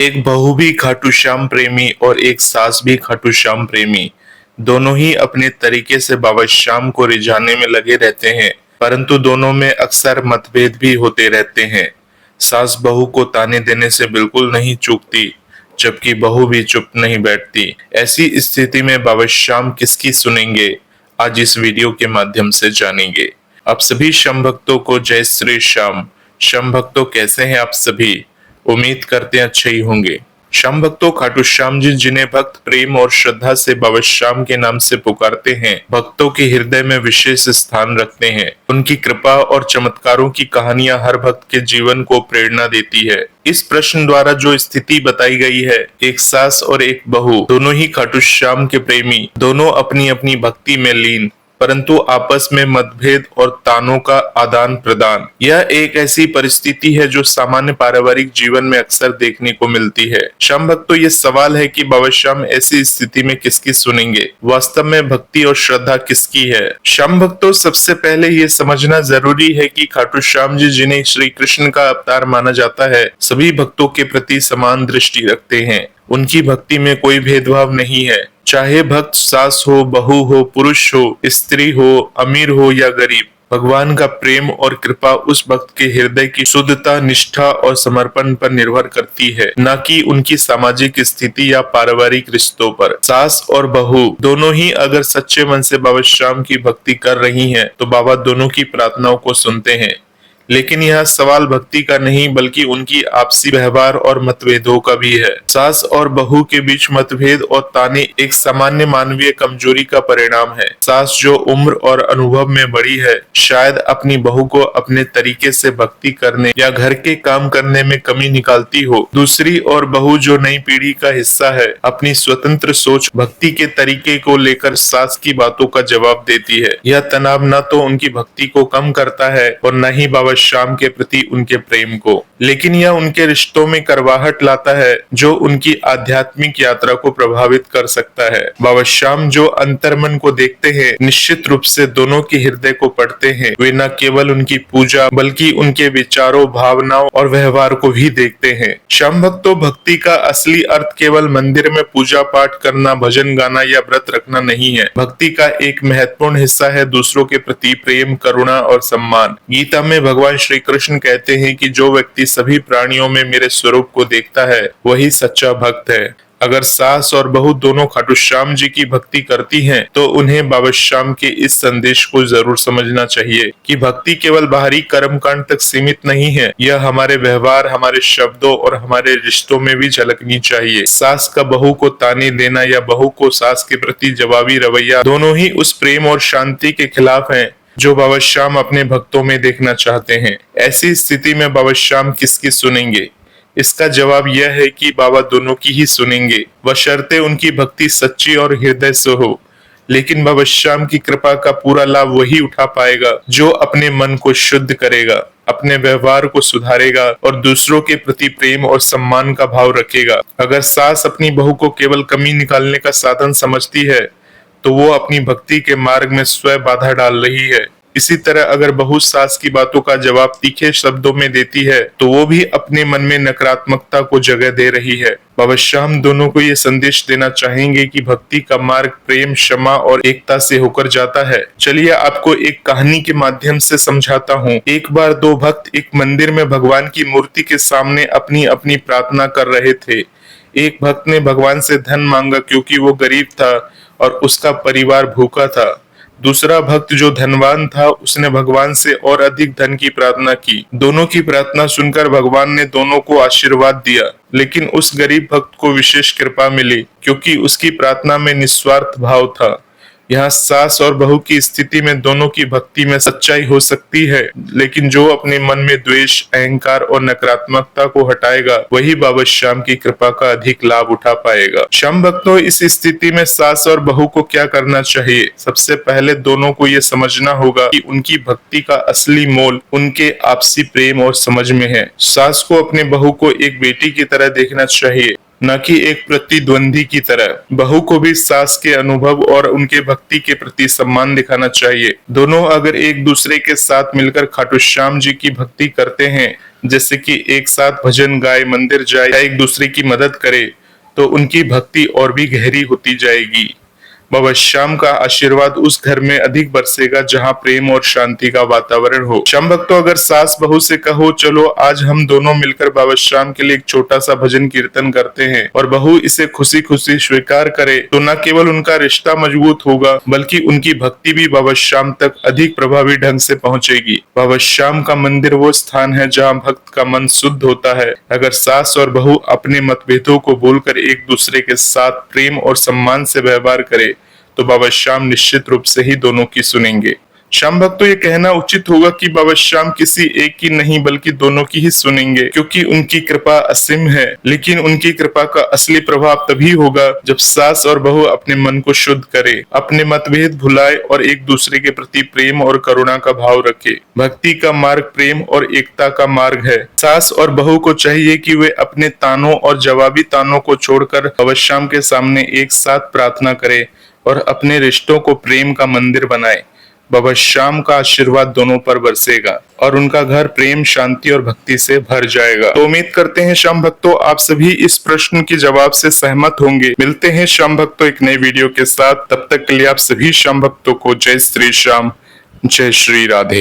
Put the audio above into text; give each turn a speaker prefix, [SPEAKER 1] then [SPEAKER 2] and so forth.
[SPEAKER 1] एक बहू भी खाटू श्याम प्रेमी और एक सास भी खाटू श्याम प्रेमी दोनों ही अपने तरीके से बाबा श्याम को रिझाने में लगे रहते हैं, परंतु दोनों में अक्सर मतभेद भी होते रहते हैं। सास बहू को ताने देने से बिल्कुल नहीं चूकती, जबकि बहू भी चुप नहीं बैठती। ऐसी स्थिति में बाबा श्याम किसकी सुनेंगे, आज इस वीडियो के माध्यम से जानेंगे। आप सभी श्याम भक्तों को जय श्री श्याम। श्याम भक्तों, कैसे हैं आप सभी? उम्मीद करते हैं अच्छे ही होंगे। श्याम भक्तों, खाटू श्याम जी जिन्हें भक्त प्रेम और श्रद्धा से बाबा श्याम के नाम से पुकारते हैं, भक्तों के हृदय में विशेष स्थान रखते हैं। उनकी कृपा और चमत्कारों की कहानियां हर भक्त के जीवन को प्रेरणा देती है। इस प्रश्न द्वारा जो स्थिति बताई गई है, एक सास और एक बहू दोनों ही खाटू श्याम के प्रेमी, दोनों अपनी अपनी भक्ति में लीन, परंतु आपस में मतभेद और तानों का आदान प्रदान। यह एक ऐसी परिस्थिति है जो सामान्य पारिवारिक जीवन में अक्सर देखने को मिलती है। श्याम भक्तों, ये सवाल है कि बाबा श्याम ऐसी स्थिति में किसकी सुनेंगे? वास्तव में भक्ति और श्रद्धा किसकी है? श्याम भक्तों, सबसे पहले ये समझना जरूरी है कि खाटू श्याम जी जिन्हें श्री कृष्ण का अवतार माना जाता है, सभी भक्तों के प्रति समान दृष्टि रखते हैं। उनकी भक्ति में कोई भेदभाव नहीं है। चाहे भक्त सास हो, बहू हो, पुरुष हो, स्त्री हो, अमीर हो या गरीब, भगवान का प्रेम और कृपा उस भक्त के हृदय की शुद्धता, निष्ठा और समर्पण पर निर्भर करती है, न कि उनकी सामाजिक स्थिति या पारिवारिक रिश्तों पर। सास और बहू दोनों ही अगर सच्चे मन से बाबा श्याम की भक्ति कर रही हैं, तो बाबा दोनों की प्रार्थनाओं को सुनते हैं। लेकिन यह सवाल भक्ति का नहीं, बल्कि उनकी आपसी व्यवहार और मतभेदों का भी है। सास और बहू के बीच मतभेद और ताने एक सामान्य मानवीय कमजोरी का परिणाम है। सास जो उम्र और अनुभव में बड़ी है, शायद अपनी बहू को अपने तरीके से भक्ति करने या घर के काम करने में कमी निकालती हो। दूसरी और बहू जो नई पीढ़ी का हिस्सा है, अपनी स्वतंत्र सोच, भक्ति के तरीके को लेकर सास की बातों का जवाब देती है। यह तनाव न तो उनकी भक्ति को कम करता है और न ही बाबा श्याम के प्रति उनके प्रेम को, लेकिन यह उनके रिश्तों में करवाहट लाता है जो उनकी आध्यात्मिक यात्रा को प्रभावित कर सकता है। बाबा श्याम जो अंतर्मन को देखते हैं, निश्चित रूप से दोनों के हृदय को पढ़ते हैं। वे न केवल उनकी पूजा बल्कि उनके विचारों, भावनाओं और व्यवहार को भी देखते हैं। श्याम भक्तों, भक्ति का असली अर्थ केवल मंदिर में पूजा पाठ करना, भजन गाना या व्रत रखना नहीं है। भक्ति का एक महत्वपूर्ण हिस्सा है दूसरों के प्रति प्रेम, करुणा और सम्मान। गीता में भगवान श्री कृष्ण कहते हैं कि जो व्यक्ति सभी प्राणियों में मेरे स्वरूप को देखता है, वही सच्चा भक्त है। अगर सास और बहू दोनों खाटू श्याम जी की भक्ति करती हैं, तो उन्हें बाबा श्याम के इस संदेश को जरूर समझना चाहिए कि भक्ति केवल बाहरी कर्मकांड तक सीमित नहीं है। यह हमारे व्यवहार, हमारे शब्दों और हमारे रिश्तों में भी झलकनी चाहिए। सास का बहू को ताने देना या बहू को सास के प्रति जवाबी रवैया, दोनों ही उस प्रेम और शांति के खिलाफ है जो बाबा श्याम अपने भक्तों में देखना चाहते हैं। ऐसी स्थिति में बाबा श्याम किसकी सुनेंगे? इसका जवाब यह है कि बाबा दोनों की ही सुनेंगे, बशर्ते उनकी भक्ति सच्ची और हृदय से हो। लेकिन बाबा श्याम की कृपा का पूरा लाभ वही उठा पाएगा जो अपने मन को शुद्ध करेगा, अपने व्यवहार को सुधारेगा और दूसरों के प्रति प्रेम और सम्मान का भाव रखेगा। अगर सास अपनी बहू को केवल कमी निकालने का साधन समझती है, तो वो अपनी भक्ति के मार्ग में स्वयं बाधा डाल रही है। इसी तरह अगर बहू सास की बातों का जवाब तीखे शब्दों में देती है, तो वो भी अपने मन में नकारात्मकता को जगह दे रही है। बाबा श्याम दोनों को ये संदेश देना चाहेंगे कि भक्ति का मार्ग प्रेम, क्षमा और एकता से होकर जाता है। चलिए आपको एक कहानी के माध्यम से समझाता हूँ। एक बार दो भक्त एक मंदिर में भगवान की मूर्ति के सामने अपनी अपनी प्रार्थना कर रहे थे। एक भक्त ने भगवान से धन मांगा क्योंकि वो गरीब था और उसका परिवार भूखा था। दूसरा भक्त जो धनवान था, उसने भगवान से और अधिक धन की प्रार्थना की। दोनों की प्रार्थना सुनकर भगवान ने दोनों को आशीर्वाद दिया, लेकिन उस गरीब भक्त को विशेष कृपा मिली क्योंकि उसकी प्रार्थना में निस्वार्थ भाव था। यहाँ सास और बहू की स्थिति में दोनों की भक्ति में सच्चाई हो सकती है, लेकिन जो अपने मन में द्वेष, अहंकार और नकारात्मकता को हटाएगा, वही बाबा श्याम की कृपा का अधिक लाभ उठा पाएगा। श्याम भक्तों, इस स्थिति में सास और बहू को क्या करना चाहिए? सबसे पहले दोनों को ये समझना होगा कि उनकी भक्ति का असली मोल उनके आपसी प्रेम और समझ में है। सास को अपने बहू को एक बेटी की तरह देखना चाहिए। न कि एक प्रतिद्वंदी की तरह। बहू को भी सास के अनुभव और उनके भक्ति के प्रति सम्मान दिखाना चाहिए। दोनों अगर एक दूसरे के साथ मिलकर खाटू श्याम जी की भक्ति करते हैं, जैसे कि एक साथ भजन गाए, मंदिर जाए या एक दूसरे की मदद करे, तो उनकी भक्ति और भी गहरी होती जाएगी। बाबा श्याम का आशीर्वाद उस घर में अधिक बरसेगा जहां प्रेम और शांति का वातावरण हो। श्याम भक्तों, अगर सास बहू से कहो चलो आज हम दोनों मिलकर बाबा श्याम के लिए एक छोटा सा भजन कीर्तन करते हैं, और बहू इसे खुशी खुशी स्वीकार करे, तो न केवल उनका रिश्ता मजबूत होगा बल्कि उनकी भक्ति भी बाबा श्याम तक अधिक प्रभावी ढंग से पहुंचेगी। बाबा श्याम का मंदिर वो स्थान है जहाँ भक्त का मन शुद्ध होता है। अगर सास और बहू अपने मतभेदों को बोलकर एक दूसरे के साथ प्रेम और सम्मान से व्यवहार करे, तो बाबा श्याम निश्चित रूप से ही दोनों की सुनेंगे। श्याम भक्तों, ये कहना उचित होगा कि बाबा श्याम किसी एक की नहीं बल्कि दोनों की ही सुनेंगे, क्योंकि उनकी कृपा असीम है। लेकिन उनकी कृपा का असली प्रभाव तभी होगा जब सास और बहू अपने मन को शुद्ध करे, अपने मतभेद भुलाए और एक दूसरे के प्रति प्रेम और करुणा का भाव रखे। भक्ति का मार्ग प्रेम और एकता का मार्ग है। सास और बहू को चाहिए कि वे अपने तानों और जवाबी तानों को छोड़कर बाबा श्याम के सामने एक साथ प्रार्थना करें और अपने रिश्तों को प्रेम का मंदिर बनाए। बाबा श्याम का आशीर्वाद दोनों पर बरसेगा और उनका घर प्रेम, शांति और भक्ति से भर जाएगा। तो उम्मीद करते हैं श्याम भक्तों, आप सभी इस प्रश्न के जवाब से सहमत होंगे। मिलते हैं श्याम भक्तों एक नए वीडियो के साथ। तब तक के लिए आप सभी श्याम भक्तों को जय श्री श्याम, जय श्री राधे।